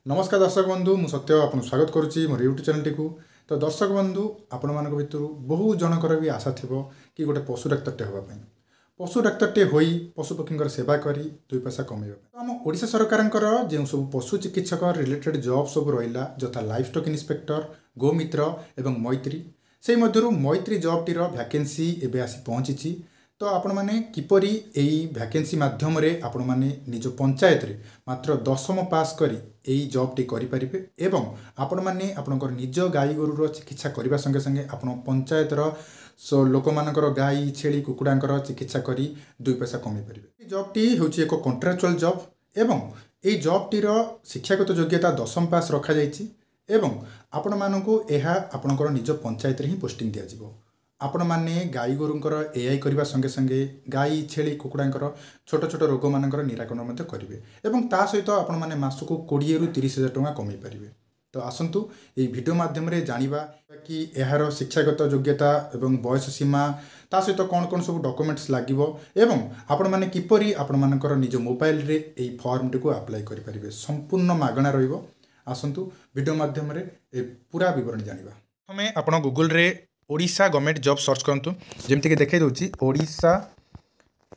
नमस्कार दर्शक बंधु मु सत्य आपको स्वागत करुच्ची मोर यूट्यूब चैनल टी तो दर्शक बंधु आपण मान भर बहु जनकर भी आशा थी कि गोटे पशु डाक्तरटे हाँपाई पशु डाक्तरटे हो पशुपक्षी सेवा करी दुई पैसा कमेबा तो आम ओडिशा सरकार जो सब पशु चिकित्सक रिलेटेड जॉब सब रहा जथा लाइफ स्टॉक इन्स्पेक्टर गोमित्र एवं मैत्री से मैत्री जॉब टीर वैकेंसी एवं आसी पहुँची तो आपण मैंने किपरि यही वैकेंसी माध्यम आपण मैंने निज पंचायत रे मात्र 10वीं पास करी यही जॉब टी करि परिबे एवं आपण मैंने आपणकर निज गाई गोरुर चिकित्सा करने संगे संगे आपण पंचायतर लोक मानकर गाई छेली कुकुड़ांकर चिकित्सा करी दुई पैसा कमी पारे। जॉब टी होची एक कॉन्ट्रैक्चुअल जॉब एवं यही जॉब टीर शिक्षागत योग्यता 10वीं पास रखा जायछि एवं आपण मानकु एहा आपणकर निज पंचायत रे ही पोस्टिंग दिया जिवो। आपण मैंने गाई गोरुंकर एआई करने संगे संगे गाई छेली कुकुड़ांकर छोट छोट रोग मानकर निराकरण करेंगे एवं ता सहित आपण मैंने मासक 20 ରୁ 30,000 टଙ୍କା कमाई पारे। तो आसतु ये वीडियो माध्यम जानिबा कि यार शिक्षागत योग्यता एवं बयस सीमा ता सहित कौन कौन सब डॉक्यूमेंट्स लागिवो एवं आपण मैंने किपरि आपण मानकर निज मोबाइल रे एई फॉर्म टी को अप्लाई करि परिबे संपूर्ण मागणा रहिबो। आसतु वीडियो माध्यम पूरा विवरण जानिबा। हमें आपण गूगल रे ओडिशा गवर्नमेंट जॉब सर्च करंतु जेमती कि देखै दउची ओडिशा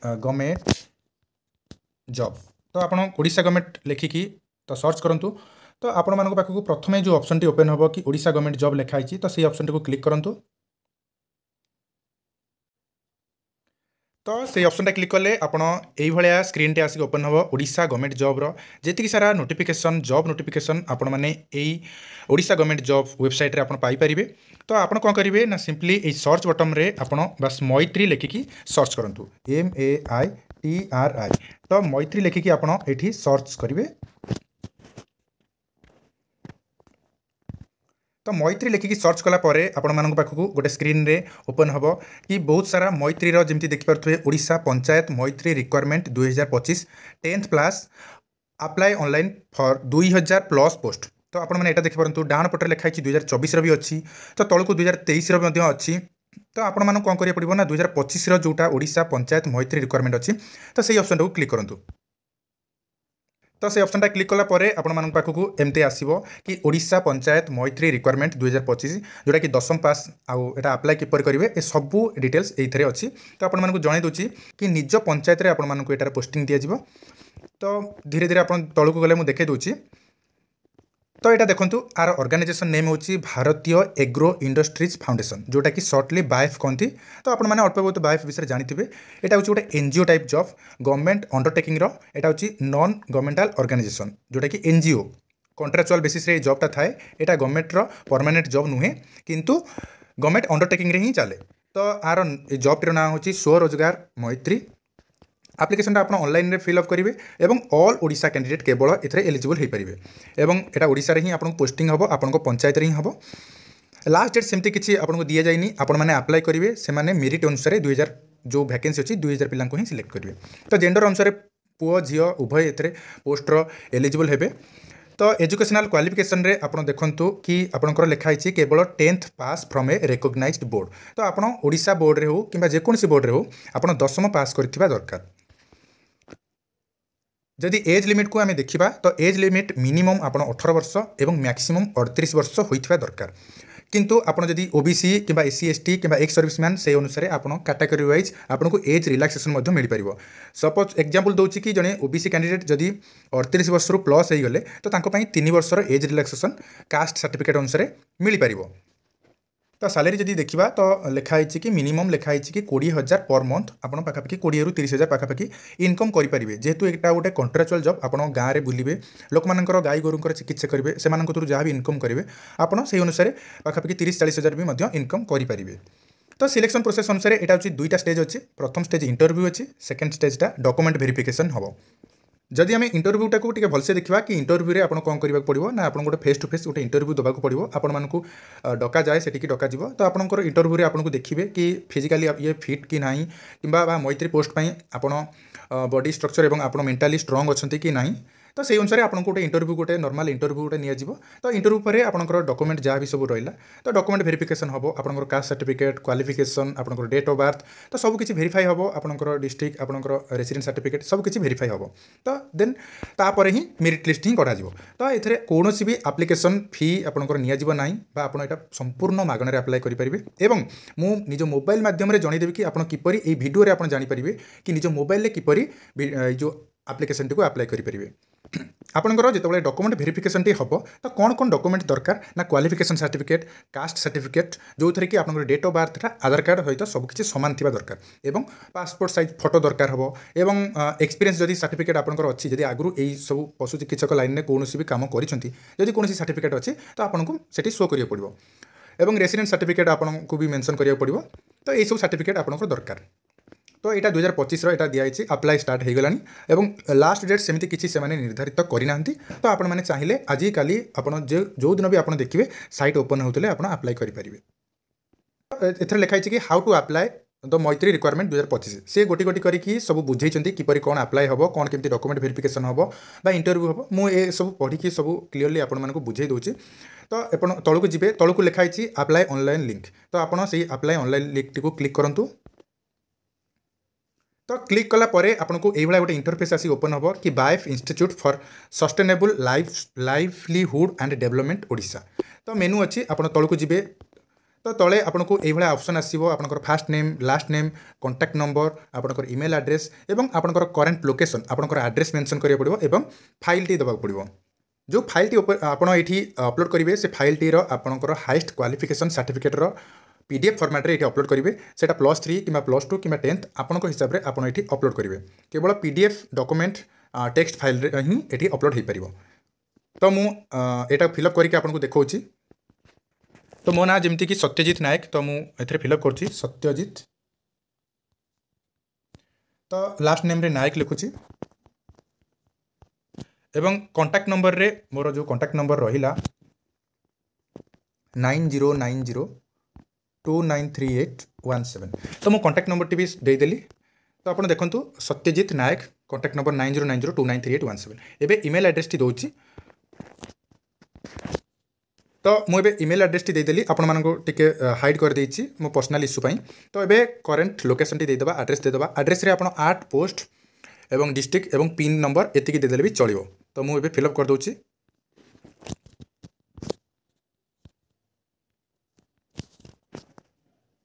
गवर्नमेंट जॉब तो आपण ओडिशा गवर्नमेंट लेखिकी तो सर्च करंतु तो आपण मानक पाखकु प्रथमे जो ऑप्शन टी ओपन हबो कि ओडिशा गवर्नमेंट जॉब लेखा आइची तो सेही ऑप्शन टी को क्लिक करंतु। तो से ऑप्शन टा क्लिक कले आपण एई भलिया स्क्रीन टे आसी ओपन हबो ओडिशा गवर्नमेंट जॉब रो जेतिकी सारा नोटिफिकेशन जॉब नोटिफिकेशन आपण माने एई ओडिशा गवर्नमेंट जॉब वेबसाइट रे आपण पाई परिबे। तो आपण कोन करिवे ना सिंपली ए सर्च बटन रे आपण बस मैत्री लेखिकी सर्च करंतु MAITRI तो मैत्री लेखिकी आपण एठी सर्च करिवे। तो मैत्री लेखिकी सर्च कला परे आपण मानक पाखकु गोटे स्क्रीन रे ओपन हबो कि बहुत सारा मैत्रीर जेमती देखि परथुए ओडिशा पंचायत मैत्री requirement 2025 10th class apply online for 2000+ post. तो आपण मैंने एटा देखि परंतु डाण पटे लिखाई 2024 भी अच्छी तो तलकु 2023 अच्छी। तो आपण मानक कोन करिया पड़िबो ना 2025 जोटा ओडिशा पंचायत मैत्री रिक्वायरमेंट अच्छी तो सही ऑप्शन को क्लिक करंतु। तो से ऑप्शन टा क्लिक कला परे आपण मानक पाखकु एमते आसीबो कि ओडिशा पंचायत मैत्री रिक्वायरमेंट 2025 जोटा कि 10वीं पास आउ एटा अप्लाई किपर करिवे ए सबु डिटेल्स एथरे अछि। तो आपण मानक जणाई दोची कि निज पंचायत रे आपण मानक एटार पोस्टिंग दिया जिवो। तो धीरे धीरे आपण तळकु गले मु देखे दोची तो यहाँ देखो आर ऑर्गेनाइजेशन नेम हूँ भारतीय एग्रो इंडस्ट्रीज फाउंडेशन जोटा कि शॉर्टली बाइफ कहती। तो आप मैंने अल्प बहुत बाइफ विषय जानिथे यहाँ हूँ गोटे NGO type job government undertaking यहाँ हूँ नॉन गवर्नमेंटाल ऑर्गेनाइजेशन जोटा कि एनजीओ कॉन्ट्रैक्चुअल बेसिस रे जॉबटा थाए यहाँ गवर्नमेंट परमानेंट जॉब नुहे किंतु गवर्नमेंट अंडरटेकिंग रे ही चले। तो आर जॉब टीर ना हूँ स्वरोजगार मैत्री एप्लिकेशन आप ऑनलाइन रे फिल अप करेंगे एवं ऑल ओडिशा कैंडिडेट केवल एथरे एलिजिबल हो पारे एवं एटा ओडिशा रे ही आपन पोस्टिंग हम आपन पंचायत रे ही हम। लास्ट डेट सेमती किसी आपको दि जाए आपण मैंने अप्लाई करेंगे से मेरिट अनुसार 2000 जो वैकेंसी अच्छी 2000 पिला ही सिलेक्ट करेंगे। तो जेंडर अनुसार पुओ झील उभय एथरे पोस्टर एलिजिबल हेबे। तो एजुकेशनल क्वालिफिकेशन रे आपण देखंतु कि आपनकर लिखाई केवल 10th pass from a recognised board. तो आपण ओडिशा बोर्ड रे हो कि जेकोसी बोर्ड रे हो आपण 10वीं पास करथिबा दरकार। जदि एज लिमिट को आम देखा तो एज लिमिट मिनिमम आप 18 वर्ष और मैक्सिमम 38 वर्ष होता दरकार किंतु आपड़ जदि ओबीसी कि एससी एसटी कि एक्स सर्विसमैन से अनुसार आप कैटेगरी वाइज आपको एज रिलैक्सेशन मिल पार। सपोज एग्जांपल दूसरी कि जड़े ओबीसी कैंडिडेट जदि 38 वर्ष प्लस हो गले तो 3 वर्षर एज रिलैक्सेशन कास्ट सर्टिफिकेट अनुसार मिल पार। तो सैलरी जदि देखा तो लिखाई कि मिनिमम लिखाई कि 20,000 पर मंथ आप पाखापाखि 20 ରୁ 30,000 पाखापाखि इनकम करेंगे जेहेतु यहाँ गोटे कॉन्ट्रैक्चुअल जॉब आप गाँव में बुलवे लोक मानकर गाई गोरुंकर चिकित्सा करेंगे से जहाँ भी इनकम करेंगे आपड़ से अनुसार पाखापाखि 30-40,000 भी इनकम करेंगे। तो सिलेक्शन प्रोसेस अनुसार यहाँ हूँ 2टा स्टेज अच्छे प्रथम स्टेज इंटरव्यू अच्छी सेकेंड स्टेजटा डॉक्यूमेंट वेरिफिकेशन हम। जदि आम इंटरव्यूटा को भलसे देखा कि इंटरव्यू रे आपन कौन करबा पड़ो ना आपन गोटे फेस टू फेस गोटे इंटरव्यू देवाक पड़ो आपण मानकु डका जाए सेटिकी डका जीवो। तो आपनकर इंटरव्यू रे आपन देखिए कि फिजिकली ये फिट कि नहीं कि मैत्री पोस्ट आपन बॉडी स्ट्रक्चर एवं आपन मेंटली स्ट्रांग अच्छा कि नहीं तो से अनुसार आपको गोटे इंटरव्यू गोटे नॉर्मल इंटरव्यू गोटे नियाजिबो तो इंटरव्यू पर आपनकर डॉक्यूमेंट जहाँ भी सब रहिला तो डॉक्यूमेंट वेरिफिकेशन हम आपनकर कास्ट सर्टिफिकेट क्वालिफिकेशन आपनकर डेट ऑफ बर्थ तो सब किछि वेरीफाई हम आपनकर डिस्ट्रिक्ट आपनकर रेसिडेंट सर्टिफिकेट सब किछि वेरीफाई हम तो देन तापर ही मेरिट लिस्ट ही करा तो एथिरे कोनोसी भी एप्लिकेशन फी आपनकर नियाजिबो नाही बा आपण एटा संपूर्ण मागणारे अप्लाई करि परिबे एवं मु निज मोबाइल माध्यम रे जणै देबी कि आपण किपरि ए वीडियो रे आपण जानि परिबे कि निज मोबाइल रे किपरि जो एप्लिकेशन टी को अप्लाई करि परिबे आपनकर जेतबेले डॉक्यूमेंट वेरिफिकेशन टी हबो तो कौन कौन डॉक्यूमेंट दरकार ना क्वालिफिकेशन सर्टिफिकेट कास्ट सर्टिफिकेट जो थरे कि आपनकर डेट ऑफ बर्थ था आधार कार्ड सहित सब किछि समान थिबा दरकार एवं पासपोर्ट साइज फोटो दरकार हबो एवं एक्सपीरियंस जदि सर्टिफिकेट आपनकर अछि जदि आगरु एई सब पशु चिकित्सक लाइन रे कोनोसी भी काम करिसंती जदि कोनोसी सर्टिफिकेट अछि तो आपनको सेठी शो करियो पड़िबो एवं रेसिडेंट सर्टिफिकेट आपनको भी मेंशन करियो पड़िबो तो एई सब सर्टिफिकेट आपनकर दरकार तो यहाँ 2025 रो दिखाई अप्लाई स्टार्ट हो गलानी एवं लास्ट डेट सेमती किसी से निर्धारित करना तो आपण मैंने चाहिए आज काली जो दिन भी आप देखिए साइट ओपन होते आप अप्लाई करेंगे एथर लिखाई कि हाउ टू अप्लाई द मैत्री रिक्वायरमेंट 2025 से गोटी गोटी करके सब बुझे किपरि कौन अप्लाई हम कौन केमती डॉक्यूमेंट वेरिफिकेशन हम बा इंटरव्यू हम मुझे सब पढ़ी सब क्लीयरली आपको बुझे दूसरी तो आप तौक जी तौक लिखाई अप्लाई ऑनलाइन लिंक तो आपड़ से apply online link T click करूँ तो क्लिक कला परे आपको ये गोटे इंटरफेस आसी ओपन हम कि wife institute for sustainable livelihood and development Odisha तो मेनू अच्छी आप तौक जी तो तले आपको ये ऑप्शन आसो आपंकर fast name last name contact number आपंकर ईमेल एड्रेस एवं आपंकर करेंट लोकेशन आपंकर एड्रेस मेंशन करिया पड़िबो एवं फाइल टी देबाक पड़िबो जो फाइल टी आपण एठी अपलोड करिवे से फाइल टी रो आपंकर हाईएस्ट क्वालिफिकेशन सर्टिफिकेट रो पीडीएफ फॉर्मेट रे ये अपलोड करेंगे सेटा +3 कि +2 कि 10th आपण हिसाब से आपड़ ये अपलोड करेंगे केवल पीडीएफ डॉक्यूमेंट टेक्स्ट फाइल रे ही ये अपलोड हो पार तो मुझे फिलअप करके आपको देखा तो मो ना जमती कि सत्यजित नायक तो मुझे फिलअप कर सत्यजित तो लास्ट नेम रे नायक लिखुची एवं कॉन्टैक्ट नंबर रे मोर जो कॉन्टैक्ट नंबर रहिला 9090293817 तो मो कॉन्टैक्ट नंबर टी भी देदेली तो आप देखो सत्यजित नायक कॉन्टैक्ट नंबर 9090293817 एबे ईमेल एड्रेस टी दूची तो मुझे ईमेल एड्रेस टी देदेली आपण मानको टिके हाइड कर देछि मो पर्सनल इश्यू पई तो एबे करेंट लोकेशन टी देदेबा एड्रेस रे आपण आर्ट पोस्ट एवं डिस्ट्रिक्ट एवं पिन नंबर एतिकी देदेले भी चलिबो तो मुझे फिलअप कर दूची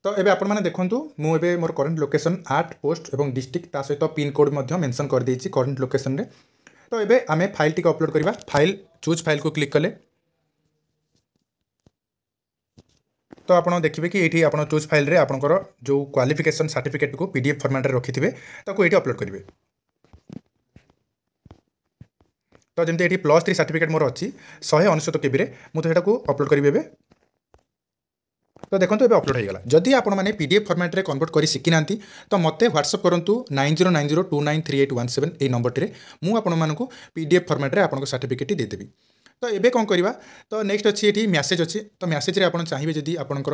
तो एबे आपण माने देखंतु मुझे मोर करेंट लोकेशन आर्ट पोस्ट एवं डिस्ट्रिक्ट ता सहित पिन कोड मध्य मेंशन कर देछि करेंट लोकेशन रे तो एबे आमे फाइल टी को अपलोड करबा फाइल चूज फाइल को क्लिक कले तो आप देखिए कि ये आप चूज फाइल रे आपनकर जो क्वालिफिकेशन सर्टिफिकेट को पीडीएफ फॉर्मेट रे रखि थिबे ताको एठी अपलोड करेंगे तो जमते ये +3 सर्टिफिकेट मोर अच्छी 199 केबी रे मु तो को अपलोड करेंगे तो देखो ये अपलोड हो गला जदि आपण मैंने पीडीएफ फॉर्मेट रे कन्वर्ट कर शिखी ना तो मते व्हाट्सएप करूँ 9090293817 ये नंबर टी मु आपण मानक पीडीएफ फॉर्मेट रे आपन सर्टिफिकेट देदेवी तो एबे कौन करवा तो नेक्स्ट अच्छी ये मैसेज अच्छी तो मैसेज रे आपण चाहिए जदि आपनकर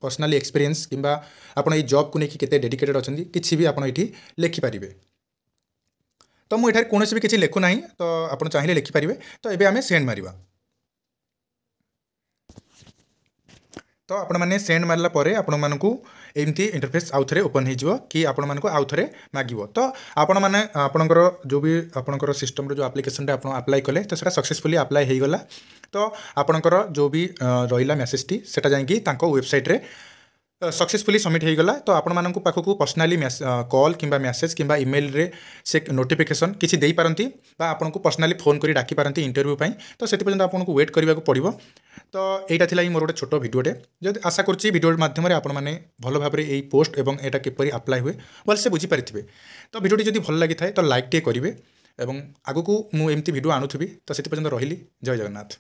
पर्सनली एक्सपीरियंस किंबा आपण ये जॉब को लेकिन केते डेडिकेटेड अच्छी किसी भी आपण ये लिखिपारे तो मुझे कौन भी किसी लिखु ना तो आप चाहिए लिखिपारे तो ये आम सेंड मारिबा तो आपण मैंने सेंड मारला परे आपण मानकू एमती इंटरफेस आउ थे ओपन हो कि आपण मानकू आउ थे मागिबो तो आपण माने आपणकर जो भी आपणकर सिस्टम रो जो एप्लिकेशन रे आपण अप्लाई कले तो सेटा सक्सेसफुली अप्लाई हो गला तो आपणकर जो भी रहिला मेसेज टी सेटा जाई तांको वेबसाइट रे सक्सेसफुली सबमिट हो गला तो आपण मानकू पाखकू पर्सनली कॉल किंबा मेसेज किंबा ईमेल रे से नोटिफिकेशन किसी दे पारंती बा आपनको पर्सनली फोन करी डाकी पारंती इंटरव्यू पई तो सेति पर्यंत आपनको वेट करबा को पड़िबो तो एटा थिला मोर गोटे छोट भिडियोटे जदि आशा करछि भिडियो माध्यम रे आपण माने भलो भाबरे एई पोस्ट एवं एटा किपरि अप्लाई हुए भलसे बुझी पारिथिबे तो भिडियोटी जदि भल लागि थाए तो लाइक टे करिवे एवं आगु को मु एमती भिडियो आनुथिबी तो सेति पर्यंत रहिली जय जगन्नाथ।